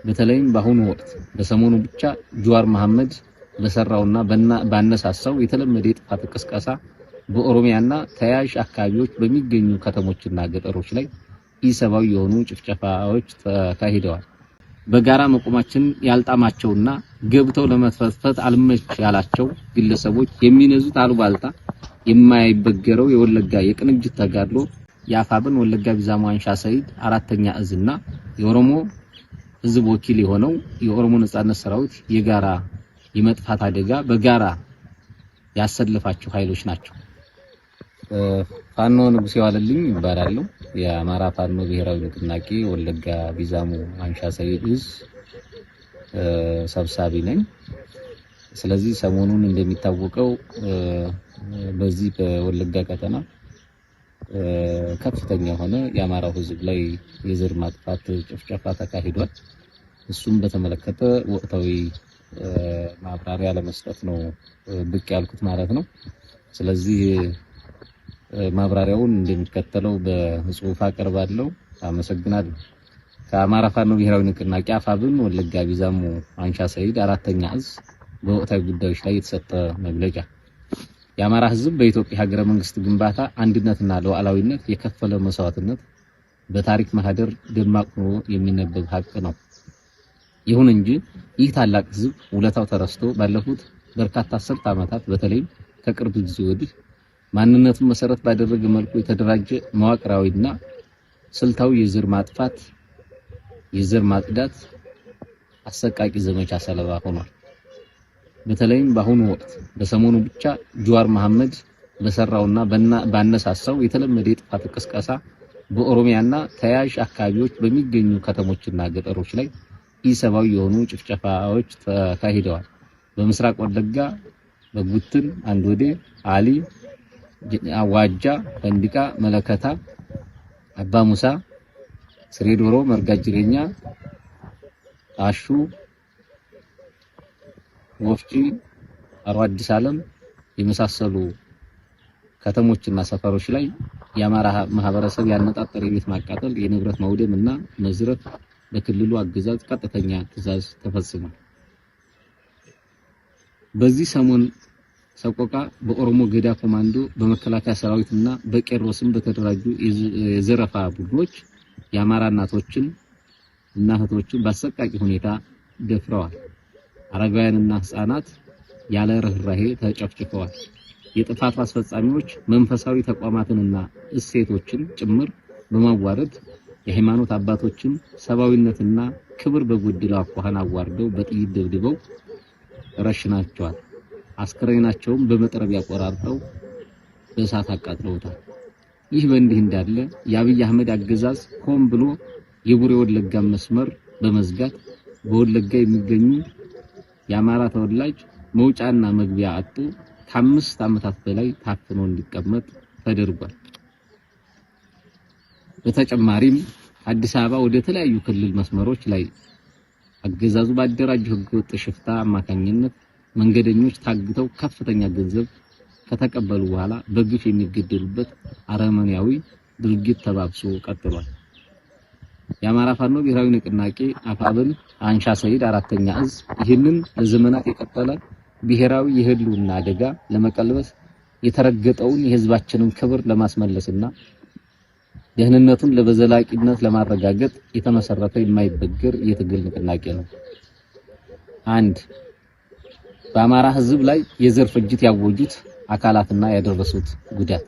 በተለይም በአሁኑ ወቅት በሰሞኑ ብቻ ጁዋር መሐመድ በሰራውና ባነሳሳው የተለመደ የጥፋት ቅስቀሳ በኦሮሚያና ተያያዥ አካባቢዎች በሚገኙ ከተሞችና ገጠሮች ላይ ኢሰባዊ የሆኑ ጭፍጨፋዎች ተካሂደዋል። በጋራ መቆማችን ያልጣማቸውና ገብተው ለመፈትፈት አልመች ያላቸው ግለሰቦች የሚነዙት አሉባልታ የማይበገረው የወለጋ የቅንጅት ተጋድሎ የአፋብን ወለጋ ቢዛሞ አንሻ ሰይድ አራተኛ እዝና የኦሮሞ ህዝብ ወኪል የሆነው የኦሮሞ ነጻነት ሰራዊት የጋራ የመጥፋት አደጋ በጋራ ያሰለፋቸው ኃይሎች ናቸው። ፋኖ ንጉሴ ዋለልኝ ይባላል። የአማራ ፋኖ ብሔራዊ ንቅናቄ ወለጋ ቢዛሞ አንሻ ሰይድ እዝ ሰብሳቢ ነኝ። ስለዚህ ሰሞኑን እንደሚታወቀው በዚህ በወለጋ ቀጠና ከፍተኛ የሆነ የአማራው ህዝብ ላይ የዘር ማጥፋት ጭፍጨፋ ተካሂዷል። እሱም በተመለከተ ወቅታዊ ማብራሪያ ለመስጠት ነው ብቅ ያልኩት ማለት ነው። ስለዚህ ማብራሪያውን እንደሚከተለው በጽሁፍ አቀርባለሁ። አመሰግናለሁ። ከአማራ ፋኖ ብሔራዊ ንቅናቄ አፋብን ወለጋ ቢዛሞ አንሻ ሰይድ አራተኛ እዝ በወቅታዊ ጉዳዮች ላይ የተሰጠ መግለጫ። የአማራ ህዝብ በኢትዮጵያ ሀገረ መንግስት ግንባታ አንድነትና ሉዓላዊነት የከፈለ መስዋዕትነት በታሪክ ማህደር ደማቅ ሆኖ የሚነበብ ሀቅ ነው። ይሁን እንጂ ይህ ታላቅ ህዝብ ውለታው ተረስቶ ባለፉት በርካታ አስርት ዓመታት በተለይም ከቅርብ ጊዜ ወዲህ ማንነቱን መሰረት ባደረገ መልኩ የተደራጀ መዋቅራዊና ስልታዊ የዘር ማጥፋት የዘር ማጽዳት አሰቃቂ ዘመቻ ሰለባ ሆኗል። በተለይም በአሁኑ ወቅት በሰሞኑ ብቻ ጁዋር መሐመድ በሰራውና ባነሳሳው የተለመደ የጥፋት ቅስቀሳ በኦሮሚያና ተያያዥ አካባቢዎች በሚገኙ ከተሞችና ገጠሮች ላይ ኢሰባዊ የሆኑ ጭፍጨፋዎች ተካሂደዋል። በምስራቅ ወለጋ በጉትን አንዶዴ፣ አሊ፣ አዋጃ፣ ፈንዲቃ፣ መለከታ፣ አባ ሙሳ፣ ስሬዶሮ፣ መርጋጅሬኛ፣ አሹ፣ ወፍጪ፣ አሮ አዲስ ዓለም የመሳሰሉ ከተሞችና ሰፈሮች ላይ የአማራ ማህበረሰብ ያነጣጠረ የቤት ማቃጠል፣ የንብረት ማውደምና መዝረፍ በክልሉ አገዛዝ ቀጥተኛ ትዕዛዝ ተፈጽሟል። በዚህ ሰሞን ሰቆቃ በኦሮሞ ገዳ ኮማንዶ በመከላከያ ሰራዊትና በቄሮስም በተደራጁ የዘረፋ ቡድኖች የአማራ እናቶችን እና እህቶችን በአሰቃቂ ሁኔታ ደፍረዋል። አረጋውያንና ህፃናት ያለ ርህራሄ ተጨፍጭፈዋል። የጥፋት አስፈጻሚዎች መንፈሳዊ ተቋማትንና እሴቶችን ጭምር በማዋረድ የሃይማኖት አባቶችን ሰብአዊነትና ክብር በጎደለው አኳኋን አዋርደው በጥይት ደብድበው ረሽናቸዋል። አስከሬናቸውም በመጥረቢያ ቆራርጠው በእሳት አቃጥለውታል። ይህ በእንዲህ እንዳለ የአብይ አህመድ አገዛዝ ሆን ብሎ የቡሬ ወለጋ መስመር በመዝጋት በወለጋ የሚገኙ የአማራ ተወላጅ መውጫና መግቢያ አጡ ከ5 ዓመታት በላይ ታፍኖ እንዲቀመጥ ተደርጓል። በተጨማሪም አዲስ አበባ ወደ ተለያዩ ክልል መስመሮች ላይ አገዛዙ ባደራጀው ህገወጥ ሽፍታ አማካኝነት መንገደኞች ታግተው ከፍተኛ ገንዘብ ከተቀበሉ በኋላ በግፍ የሚገደሉበት አረመኔያዊ ድርጊት ተባብሶ ቀጥሏል። የአማራ ፋኖ ብሔራዊ ንቅናቄ አፋብን አንሻ ሰይድ አራተኛ እዝ ይህንን ለዘመናት የቀጠለ ብሔራዊ የህልውና አደጋ ለመቀልበስ የተረገጠውን የህዝባችንን ክብር ለማስመለስና ደህንነቱን ለበዘላቂነት ለማረጋገጥ የተመሰረተ የማይበገር የትግል ንቅናቄ ነው። 1. በአማራ ህዝብ ላይ የዘር ፍጅት ያወጁት አካላትና ያደረሱት ጉዳት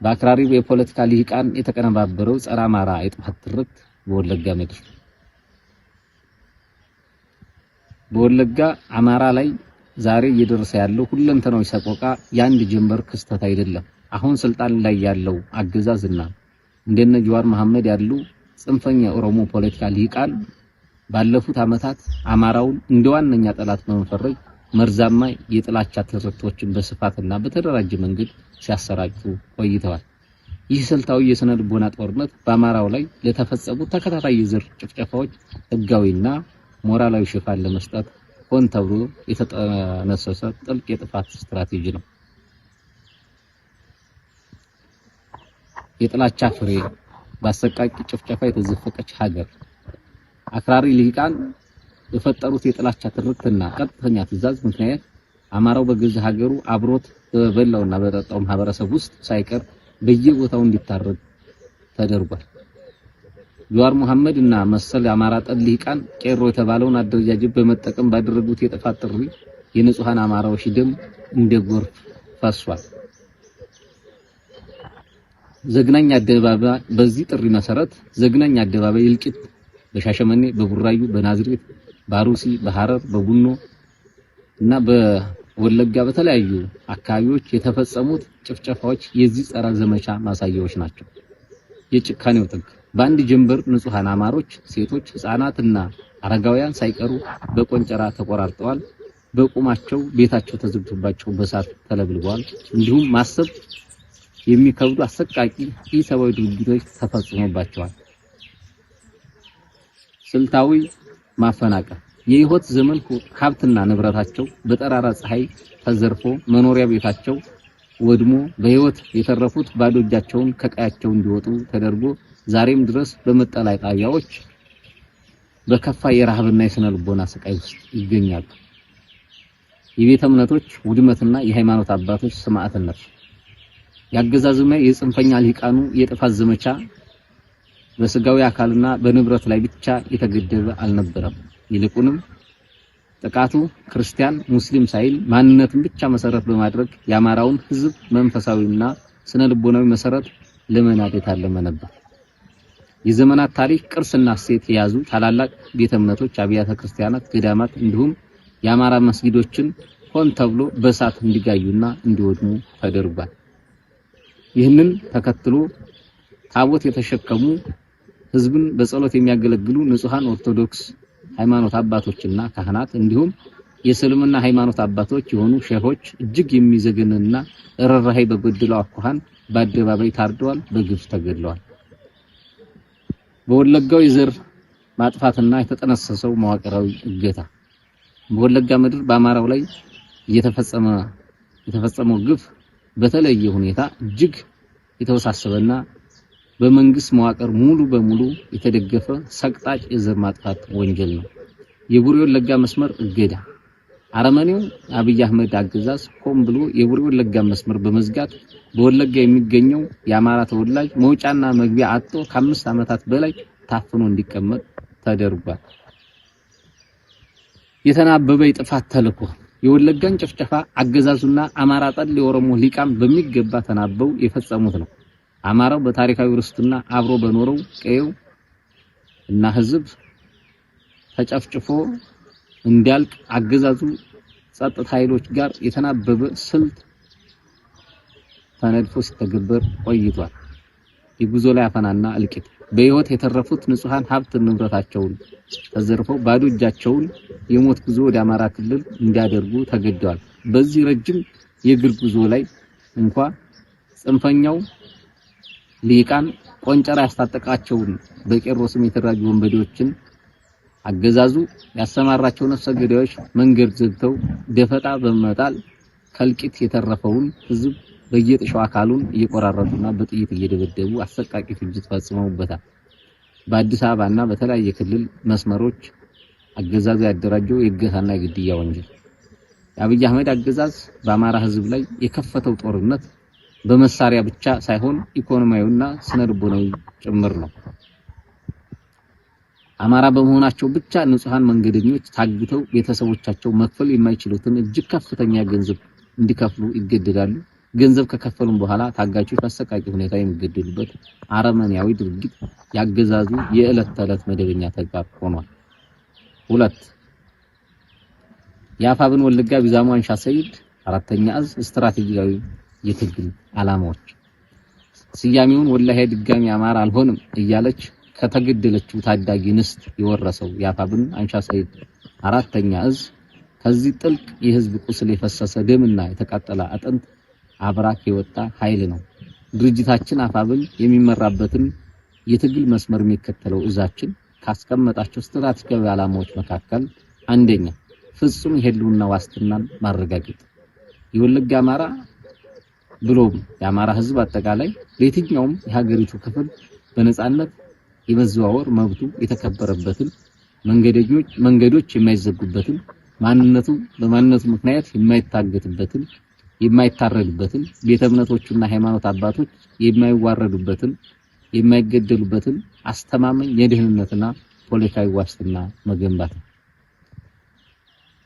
በአክራሪ የፖለቲካ ልሂቃን የተቀነባበረው ጸረ አማራ የጥፋት ትርክት በወለጋ ምድር በወለጋ አማራ ላይ ዛሬ እየደረሰ ያለው ሁለንተናዊ ሰቆቃ የአንድ ጀንበር ክስተት አይደለም። አሁን ስልጣን ላይ ያለው አገዛዝና እንደነ ጁዋር መሐመድ ያሉ ጽንፈኛ ኦሮሞ ፖለቲካ ልሂቃን ባለፉት ዓመታት አማራውን እንደዋነኛ ጠላት በመፈረጅ መርዛማ የጥላቻ ትርክቶችን በስፋትና በተደራጀ መንገድ ሲያሰራጩ ቆይተዋል። ይህ ስልታዊ የስነ ልቦና ጦርነት በአማራው ላይ ለተፈጸሙ ተከታታይ የዘር ጭፍጨፋዎች ህጋዊና ሞራላዊ ሽፋን ለመስጠት ሆን ተብሎ የተጠነሰሰ ጥልቅ የጥፋት ስትራቴጂ ነው። የጥላቻ ፍሬ በአሰቃቂ ጭፍጨፋ የተዘፈቀች ሀገር አክራሪ ልሂቃን የፈጠሩት የጥላቻ ትርክትና ቀጥተኛ ትዕዛዝ ምክንያት አማራው በገዛ ሀገሩ አብሮት በበላውና በጠጣው ማህበረሰብ ውስጥ ሳይቀር በየቦታው እንዲታረድ ተደርጓል። ጀዋር መሐመድ እና መሰል አማራ ጠል ልሂቃን ቄሮ የተባለውን አደረጃጀት በመጠቀም ባደረጉት የጥፋት ጥሪ የንጹሃን አማራዎች ደም እንደ ጎርፍ ፈሷል። ዘግናኝ አደባባይ በዚህ ጥሪ መሰረት ዘግናኝ አደባባይ እልቂት በሻሸመኔ፣ በቡራዩ፣ በናዝሬት፣ በአሩሲ፣ በሐረር፣ በቡኖ እና በወለጋ በተለያዩ አካባቢዎች የተፈጸሙት ጭፍጨፋዎች የዚህ ጸረ ዘመቻ ማሳያዎች ናቸው። የጭካኔው ጥግ በአንድ ጀንበር ንጹሃን አማሮች፣ ሴቶች፣ ህፃናትና አረጋውያን ሳይቀሩ በቆንጨራ ተቆራርጠዋል። በቁማቸው ቤታቸው ተዘግቶባቸው በሳት ተለብልበዋል። እንዲሁም ማሰብ የሚከብዱ አሰቃቂ ኢሰብአዊ ድርጊቶች ተፈጽሞባቸዋል። ስልታዊ ማፈናቀል የህይወት ዘመን ሀብትና ንብረታቸው በጠራራ ፀሐይ ተዘርፎ መኖሪያ ቤታቸው ወድሞ በህይወት የተረፉት ባዶ እጃቸውን ከቀያቸው እንዲወጡ ተደርጎ ዛሬም ድረስ በመጠለያ ጣቢያዎች በከፋ የረሃብና የስነ ልቦና ስቃይ ውስጥ ይገኛሉ። የቤተ እምነቶች ውድመትና የሃይማኖት አባቶች ሰማዕትነት ያገዛዙና የጽንፈኛ ልሂቃኑ የጥፋት ዘመቻ በስጋዊ አካልና በንብረት ላይ ብቻ የተገደበ አልነበረም። ይልቁንም ጥቃቱ ክርስቲያን ሙስሊም ሳይል ማንነትን ብቻ መሰረት በማድረግ የአማራውን ህዝብ መንፈሳዊና ስነ ልቦናዊ መሰረት ለመናድ የታለመ ነበር። የዘመናት ታሪክ ቅርስና እሴት የያዙ ታላላቅ ቤተ እምነቶች፣ አብያተ ክርስቲያናት፣ ገዳማት እንዲሁም የአማራ መስጊዶችን ሆን ተብሎ በእሳት እንዲጋዩና እንዲወድሙ ተደርጓል። ይህንን ተከትሎ ታቦት የተሸከሙ ህዝብን በጸሎት የሚያገለግሉ ንጹሃን ኦርቶዶክስ ሃይማኖት አባቶችና ካህናት እንዲሁም የእስልምና ሃይማኖት አባቶች የሆኑ ሼሆች እጅግ የሚዘገንና ርህራሄ በጎደለው አኳኋን በአደባባይ ታርደዋል፣ በግፍ ተገድለዋል። በወለጋው የዘር ማጥፋትና የተጠነሰሰው መዋቅራዊ እገታ በወለጋ ምድር በአማራው ላይ የተፈጸመው ግፍ በተለየ ሁኔታ እጅግ የተወሳሰበና በመንግስት መዋቅር ሙሉ በሙሉ የተደገፈ ሰቅጣጭ የዘር ማጥፋት ወንጀል ነው። የቡሬ ወለጋ መስመር እገዳ አረመኔው አብይ አህመድ አገዛዝ ሆን ብሎ የቡሬ ወለጋ መስመር በመዝጋት በወለጋ የሚገኘው የአማራ ተወላጅ መውጫና መግቢያ አጥቶ ከ5 ዓመታት በላይ ታፍኖ እንዲቀመጥ ተደርጓል። የተናበበ የጥፋት ተልዕኮ የወለጋን ጭፍጨፋ አገዛዙና አማራ ጠል የኦሮሞ ሊቃም በሚገባ ተናበው የፈጸሙት ነው። አማራው በታሪካዊ ርስቱና አብሮ በኖረው ቀየው እና ህዝብ ተጨፍጭፎ እንዲያልቅ አገዛዙ ጸጥታ ኃይሎች ጋር የተናበበ ስልት ተነድፎ ሲተገበር ቆይቷል። የጉዞ ላይ አፈናና እልቂት በህይወት የተረፉት ንጹሃን ሀብት ንብረታቸውን ተዘርፈው ባዶ እጃቸውን የሞት ጉዞ ወደ አማራ ክልል እንዲያደርጉ ተገደዋል። በዚህ ረጅም የእግር ጉዞ ላይ እንኳን ጽንፈኛው ሊቃን ቆንጨራ ያስታጠቃቸውን በቄሮ ስም የተደራጁ ወንበዴዎችን አገዛዙ ያሰማራቸው ነፍሰ ገዳዮች መንገድ ዘግተው ደፈጣ በመጣል ከልቂት የተረፈውን ህዝብ በየጥሻው አካሉን እየቆራረጡና በጥይት እየደበደቡ አሰቃቂ ፍጅት ፈጽመውበታል። በአዲስ አበባና በተለያየ ክልል መስመሮች አገዛዙ ያደራጀው የእገታና የግድያ ወንጀል የአብይ አህመድ አገዛዝ በአማራ ህዝብ ላይ የከፈተው ጦርነት በመሳሪያ ብቻ ሳይሆን ኢኮኖሚያዊና ስነ ልቦናዊ ጭምር ነው። አማራ በመሆናቸው ብቻ ንጹሃን መንገደኞች ታግተው ቤተሰቦቻቸው መክፈል የማይችሉትን እጅግ ከፍተኛ ገንዘብ እንዲከፍሉ ይገደዳሉ። ገንዘብ ከከፈሉም በኋላ ታጋቾች በአሰቃቂ ሁኔታ የሚገደሉበት አረመኔያዊ ድርጊት ያገዛዙ የዕለት ተዕለት መደበኛ ተግባር ሆኗል። 2 የአፋብን ወለጋ ቢዛሞ አንሻ ሰይድ 4ኛ እዝ ስትራቴጂያዊ የትግል ዓላማዎች ስያሜውን ወላሂ ድጋሚ አማራ አልሆንም እያለች ከተገደለችው ታዳጊ ንስት የወረሰው የአፋብን አንሻ ሰይድ 4ኛ እዝ ከዚህ ጥልቅ የህዝብ ቁስል የፈሰሰ ደምና የተቃጠለ አጥንት አብራክ የወጣ ኃይል ነው። ድርጅታችን አፋብን የሚመራበትን የትግል መስመር የሚከተለው እዛችን ካስቀመጣቸው ስትራቴጂያዊ ዓላማዎች መካከል አንደኛ ፍጹም የህልውና ዋስትናን ማረጋገጥ የወለጋ አማራ ብሎም የአማራ ህዝብ አጠቃላይ በየትኛውም የሀገሪቱ ክፍል በነጻነት የመዘዋወር መብቱ የተከበረበትን መንገዶች የማይዘጉበትን ማንነቱ በማንነቱ ምክንያት የማይታገትበትን የማይታረዱበትን ቤተ እምነቶችና ሃይማኖት አባቶች የማይዋረዱበትን የማይገደሉበትን አስተማማኝ የደህንነትና ፖለቲካዊ ዋስትና መገንባት።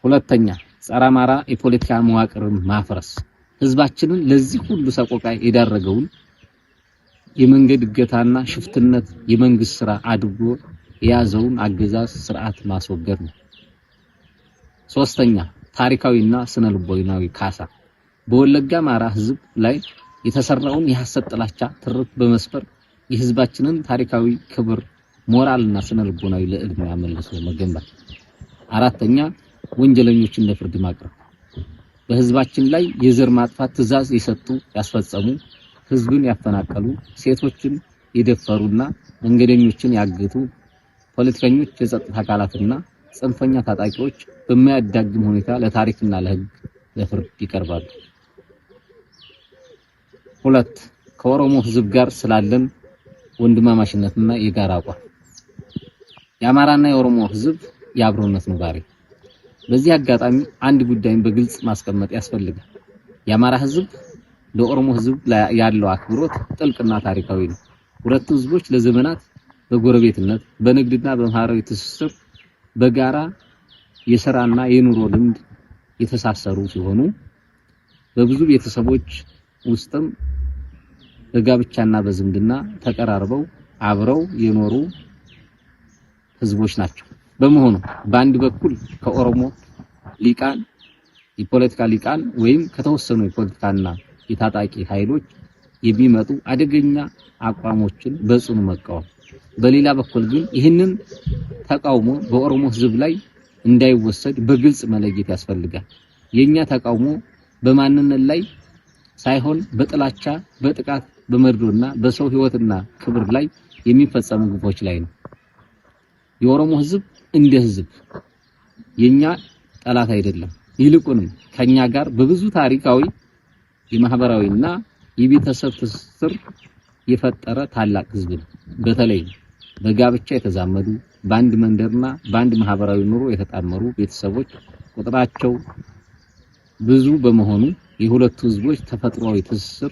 ሁለተኛ ጸረ አማራ የፖለቲካ መዋቅርን ማፍረስ ህዝባችንን ለዚህ ሁሉ ሰቆቃ የዳረገውን የመንገድ እገታና ሽፍትነት የመንግስት ስራ አድርጎ የያዘውን አገዛዝ ስርዓት ማስወገድ ነው። ሶስተኛ ታሪካዊና ስነልቦናዊ ካሳ በወለጋ አማራ ህዝብ ላይ የተሰራውን የሐሰት ጥላቻ ትርክ በመስፈር የህዝባችንን ታሪካዊ ክብር ሞራልና ስነልቦናዊ ልዕልና መልሶ መገንባት። አራተኛ ወንጀለኞችን ለፍርድ ማቅረብ በህዝባችን ላይ የዘር ማጥፋት ትዕዛዝ የሰጡ ያስፈጸሙ ህዝብን ያፈናቀሉ ሴቶችን የደፈሩና መንገደኞችን ያገቱ ፖለቲከኞች የጸጥታ አካላትና ጽንፈኛ ታጣቂዎች በማያዳግም ሁኔታ ለታሪክና ለህግ ለፍርድ ይቀርባሉ። ሁለት ከኦሮሞ ህዝብ ጋር ስላለን ወንድማማችነትና የጋራ አቋም የአማራና የኦሮሞ ህዝብ የአብሮነት ኑባሬ። በዚህ አጋጣሚ አንድ ጉዳይን በግልጽ ማስቀመጥ ያስፈልጋል። የአማራ ህዝብ ለኦሮሞ ህዝብ ያለው አክብሮት ጥልቅና ታሪካዊ ነው። ሁለቱ ህዝቦች ለዘመናት በጎረቤትነት በንግድና በማህበራዊ ትስስር በጋራ የሥራና የኑሮ ልምድ የተሳሰሩ ሲሆኑ በብዙ ቤተሰቦች ውስጥም በጋብቻና በዝምድና ተቀራርበው አብረው የኖሩ ህዝቦች ናቸው። በመሆኑ በአንድ በኩል ከኦሮሞ ሊቃን የፖለቲካ ሊቃን ወይም ከተወሰኑ የፖለቲካና የታጣቂ ኃይሎች የሚመጡ አደገኛ አቋሞችን በጽኑ መቃወም፣ በሌላ በኩል ግን ይህንን ተቃውሞ በኦሮሞ ህዝብ ላይ እንዳይወሰድ በግልጽ መለየት ያስፈልጋል። የኛ ተቃውሞ በማንነት ላይ ሳይሆን በጥላቻ በጥቃት በመርዶና በሰው ህይወትና ክብር ላይ የሚፈጸሙ ግፎች ላይ ነው። የኦሮሞ ህዝብ እንደ ህዝብ የኛ ጠላት አይደለም። ይልቁንም ከኛ ጋር በብዙ ታሪካዊ የማህበራዊና የቤተሰብ ትስስር የፈጠረ ታላቅ ህዝብ ነው። በተለይ በጋብቻ የተዛመዱ በአንድ መንደርና በአንድ ማህበራዊ ኑሮ የተጣመሩ ቤተሰቦች ቁጥራቸው ብዙ በመሆኑ የሁለቱ ህዝቦች ተፈጥሯዊ ትስስር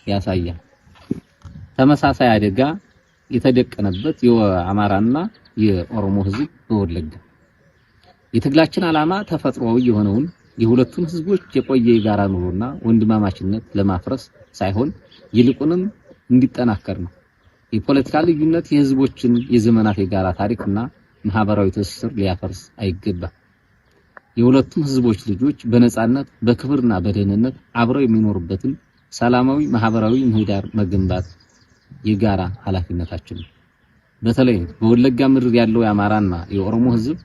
ያሳያል። ተመሳሳይ አደጋ የተደቀነበት የአማራና የኦሮሞ ህዝብ በወለጋ የትግላችን ዓላማ ተፈጥሯዊ የሆነውን የሁለቱን ህዝቦች የቆየ የጋራ ኑሮና ወንድማማችነት ለማፍረስ ሳይሆን ይልቁንም እንዲጠናከር ነው። የፖለቲካ ልዩነት የህዝቦችን የዘመናት የጋራ ታሪክና ማህበራዊ ትስስር ሊያፈርስ አይገባም። የሁለቱም ህዝቦች ልጆች በነጻነት በክብርና በደህንነት አብረው የሚኖሩበትን ሰላማዊ ማህበራዊ ምህዳር መገንባት የጋራ ኃላፊነታችን ነው። በተለይ በወለጋ ምድር ያለው የአማራና የኦሮሞ ህዝብ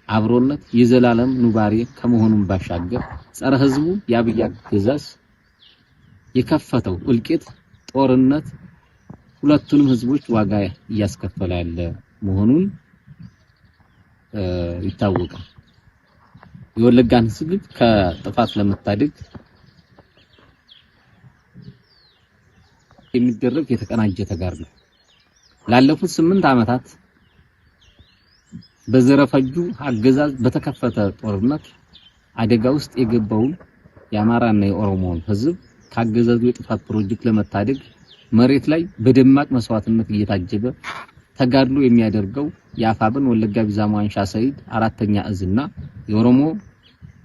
አብሮነት የዘላለም ኑባሬ ከመሆኑም ባሻገር ጸረ ህዝቡ የአብይ አገዛዝ የከፈተው እልቂት ጦርነት ሁለቱንም ህዝቦች ዋጋ እያስከፈለ ያለ መሆኑን ይታወቃል። የወለጋን ህዝብ ከጥፋት ለመታደግ የሚደረግ የተቀናጀ ተጋድሎ ላለፉት 8 ዓመታት በዘረፈጁ አገዛዝ በተከፈተ ጦርነት አደጋ ውስጥ የገባውን የአማራና የኦሮሞን ህዝብ ካገዛዙ የጥፋት ፕሮጀክት ለመታደግ መሬት ላይ በደማቅ መስዋዕትነት እየታጀበ ተጋድሎ የሚያደርገው የአፋብን ወለጋ ቢዛሞ አንሻ ሰይድ 4ኛ እዝና የኦሮሞ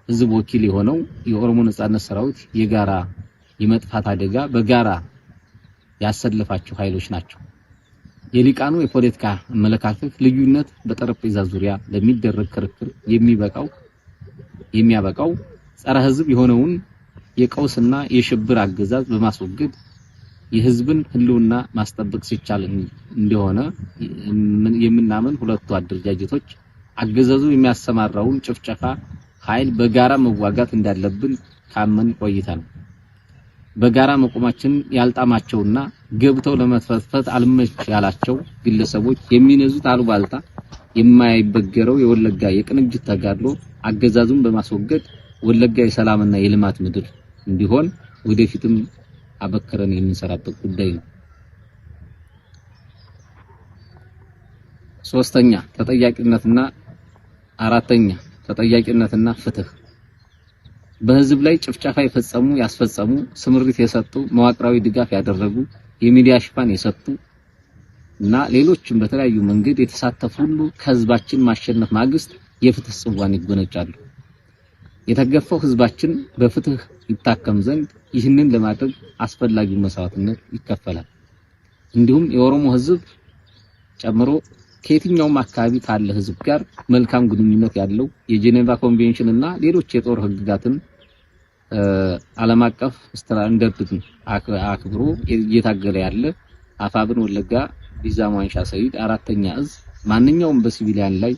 ህዝብ ወኪል የሆነው የኦሮሞ ነጻነት ሰራዊት የጋራ የመጥፋት አደጋ በጋራ ያሰለፋቸው ኃይሎች ናቸው። የሊቃኑ የፖለቲካ አመለካከት ልዩነት በጠረጴዛ ዙሪያ ለሚደረግ ክርክር የሚያበቃው ጸረ ህዝብ የሆነውን የቀውስና የሽብር አገዛዝ በማስወገድ የህዝብን ህልውና ማስጠበቅ ሲቻል እንደሆነ የምናምን ሁለቱ አደረጃጀቶች አገዛዙ የሚያሰማራውን ጭፍጨፋ ኃይል በጋራ መዋጋት እንዳለብን ካመን ቆይተናል። በጋራ መቆማችን ያልጣማቸውና ገብተው ለመፈትፈት አልመች ያላቸው ግለሰቦች የሚነዙት አሉባልታ የማይበገረው የወለጋ የቅንጅት ተጋድሎ አገዛዙን በማስወገድ ወለጋ የሰላምና የልማት ምድር እንዲሆን ወደፊትም አበክረን የምንሰራበት ጉዳይ ነው። ሶስተኛ ተጠያቂነትና አራተኛ ተጠያቂነትና ፍትህ። በህዝብ ላይ ጭፍጨፋ የፈጸሙ ያስፈጸሙ ስምሪት የሰጡ መዋቅራዊ ድጋፍ ያደረጉ የሚዲያ ሽፋን የሰጡ እና ሌሎችም በተለያዩ መንገድ የተሳተፉ ሁሉ ከህዝባችን ማሸነፍ ማግስት የፍትህ ጽዋን ይጎነጫሉ። የተገፋው ህዝባችን በፍትህ ይታከም ዘንድ ይህንን ለማድረግ አስፈላጊው መስዋዕትነት ይከፈላል። እንዲሁም የኦሮሞ ህዝብ ጨምሮ ከየትኛውም አካባቢ ካለ ህዝብ ጋር መልካም ግንኙነት ያለው የጄኔቫ ኮንቬንሽን እና ሌሎች የጦር ህግጋትን ዓለም አቀፍ ስታንዳርድን አክብሮ እየታገለ ያለ አፋብን ወለጋ ቢዛሞ አንሻ ሰይድ አራተኛ እዝ ማንኛውም በሲቪሊያን ላይ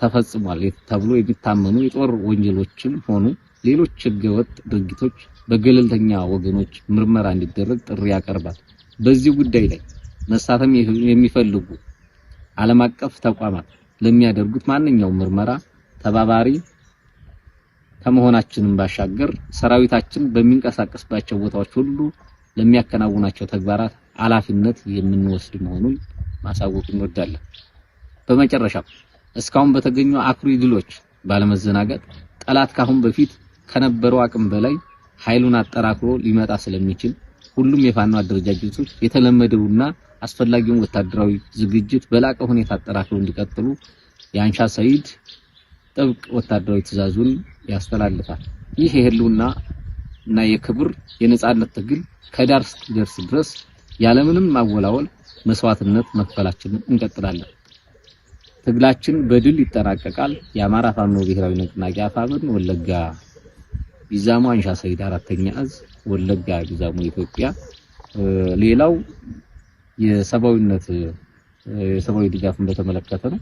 ተፈጽሟል ተብሎ የሚታመኑ የጦር ወንጀሎችን ሆኑ ሌሎች ህገወጥ ድርጊቶች በገለልተኛ ወገኖች ምርመራ እንዲደረግ ጥሪ ያቀርባል። በዚህ ጉዳይ ላይ መሳተፍ የሚፈልጉ ዓለም አቀፍ ተቋማት ለሚያደርጉት ማንኛውም ምርመራ ተባባሪ ከመሆናችንም ባሻገር ሰራዊታችን በሚንቀሳቀስባቸው ቦታዎች ሁሉ ለሚያከናውናቸው ተግባራት ኃላፊነት የምንወስድ መሆኑን ማሳወቅ እንወዳለን። በመጨረሻ እስካሁን በተገኙ አኩሪ ድሎች ባለመዘናጋት ጠላት ካሁን በፊት ከነበረው አቅም በላይ ኃይሉን አጠራክሮ ሊመጣ ስለሚችል ሁሉም የፋኖ አደረጃጀቶች የተለመደውና አስፈላጊውን ወታደራዊ ዝግጅት በላቀ ሁኔታ አጠራክረው እንዲቀጥሉ የአንሻ ሰይድ ጥብቅ ወታደራዊ ትዕዛዙን ያስተላልፋል። ይህ የህልውና እና የክብር የነጻነት ትግል ከዳር እስኪደርስ ድረስ ያለምንም ማወላወል መስዋዕትነት መክፈላችንን እንቀጥላለን። ትግላችን በድል ይጠናቀቃል። የአማራ ፋኖ ብሔራዊ ንቅናቄ አፋብን ወለጋ ቢዛሞ አንሻ ሰይድ አራተኛ እዝ ወለጋ ቢዛሞ ኢትዮጵያ። ሌላው የሰብአዊ ድጋፍን በተመለከተ ነው።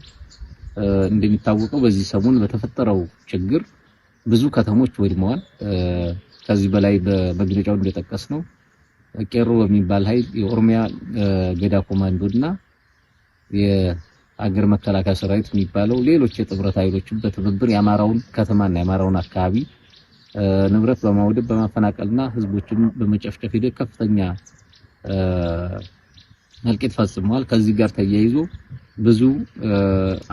እንደሚታወቀው በዚህ ሰሞን በተፈጠረው ችግር ብዙ ከተሞች ወድመዋል። ከዚህ በላይ በመግለጫው እንደጠቀስነው ቄሮ በሚባል ኃይል የኦሮሚያ ገዳ ኮማንዶና የአገር መከላከያ ሰራዊት የሚባለው ሌሎች የጥምረት ኃይሎችን በትብብር የአማራውን ከተማና የአማራውን አካባቢ ንብረት በማውደም በማፈናቀልና ህዝቦችን በመጨፍጨፍ ሂደት ከፍተኛ እልቂት ፈጽመዋል። ከዚህ ጋር ተያይዞ ብዙ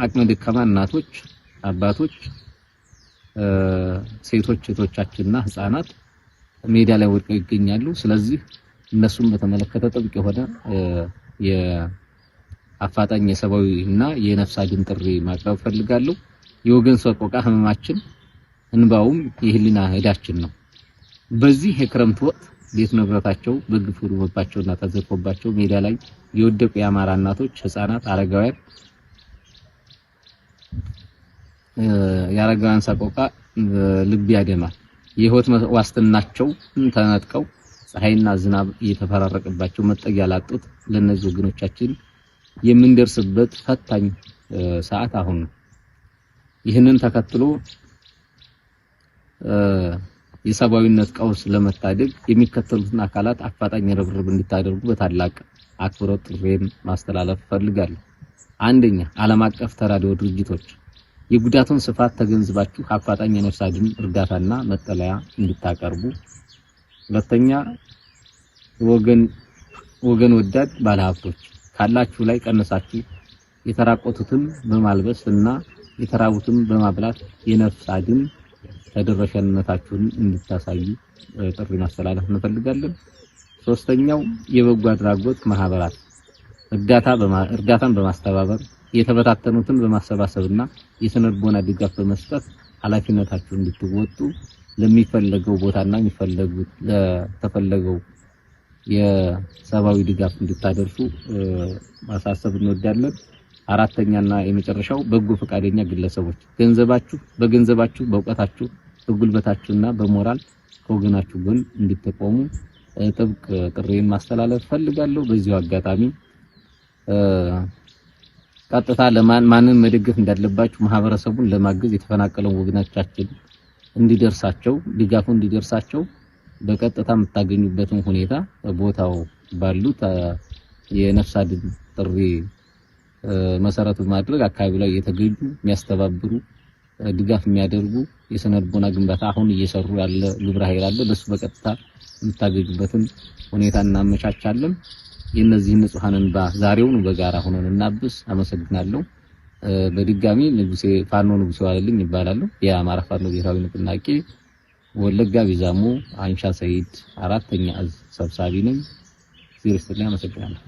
አቅመ ደካማ እናቶች፣ አባቶች፣ ሴቶች እህቶቻችንና ህፃናት ሜዳ ላይ ወድቀው ይገኛሉ። ስለዚህ እነሱም በተመለከተ ጥብቅ የሆነ የአፋጣኝ የሰብአዊና የነፍስ አድን ጥሪ ማቅረብ ፈልጋለሁ። የወገን ሰቆቃ ህመማችን እንባውም የህሊና ዕዳችን ነው። በዚህ የክረምት ወቅት ቤት ንብረታቸው በግፍ ወድሞባቸውና ተዘርፎባቸው ሜዳ ላይ የወደቁ የአማራ እናቶች፣ ህፃናት፣ አረጋውያን የአረጋውያን ሰቆቃ ልብ ያደማል። የህይወት ዋስትናቸው ተነጥቀው ፀሐይና ዝናብ እየተፈራረቀባቸው መጠጊያ ላጡት ለነዚህ ወገኖቻችን የምንደርስበት ፈታኝ ሰዓት አሁን ነው። ይህንን ተከትሎ የሰብአዊነት ቀውስ ለመታደግ የሚከተሉትን አካላት አፋጣኝ ርብርብ እንዲታደርጉ በታላቅ አክብሮት ጥሬን ማስተላለፍ ፈልጋለሁ። አንደኛ፣ ዓለም አቀፍ ተራድኦ ድርጅቶች የጉዳቱን ስፋት ተገንዝባችሁ አፋጣኝ የነፍስ አድን እርዳታና መጠለያ እንድታቀርቡ። ሁለተኛ፣ ወገን ወዳድ ባለሀብቶች ካላችሁ ላይ ቀነሳችሁ የተራቆቱትን በማልበስ እና የተራቡትን በማብላት የነፍስ አድን ተደራሽነታችሁን እንድታሳዩ ጥሪ ማስተላለፍ እንፈልጋለን። ሶስተኛው፣ የበጎ አድራጎት ማህበራት እርዳታን በማስተባበር የተበታተኑትን በማሰባሰብና የስነልቦና ድጋፍ በመስጠት ኃላፊነታችሁን እንድትወጡ ለሚፈለገው ቦታና ለተፈለገው የሰብአዊ ድጋፍ እንድታደርሱ ማሳሰብ እንወዳለን። አራተኛና የመጨረሻው፣ በጎ ፈቃደኛ ግለሰቦች በገንዘባችሁ፣ በእውቀታችሁ፣ በጉልበታችሁና በሞራል ከወገናችሁ ጎን እንድትቆሙ ጥብቅ ጥሪን ማስተላለፍ ፈልጋለሁ። በዚሁ አጋጣሚ ቀጥታ ማንን መደገፍ እንዳለባችሁ ማህበረሰቡን ለማገዝ የተፈናቀለው ወገኖቻችን እንዲደርሳቸው ድጋፉ እንዲደርሳቸው በቀጥታ የምታገኙበትን ሁኔታ ቦታው ባሉት የነፍስ አድን ጥሪ መሰረት በማድረግ አካባቢ ላይ የተገኙ የሚያስተባብሩ ድጋፍ የሚያደርጉ የስነልቦና ግንባታ አሁን እየሰሩ ያለ ግብረ ኃይል አለ። በሱ በቀጥታ የምታገኙበትን ሁኔታ እናመቻቻለን። የነዚህን ንጹሃንን ዛሬውን በጋራ ሆነን እናብስ። አመሰግናለሁ። በድጋሚ ንጉሴ ፋኖ ንጉሴ ዋለልኝ ይባላሉ። የአማራ ፋኖ ብሔራዊ ንቅናቄ ወለጋ ቢዛሞ አንሻ ሰይድ 4ኛ እዝ ሰብሳቢ ነኝ። ሲሪየስሊ አመሰግናለሁ።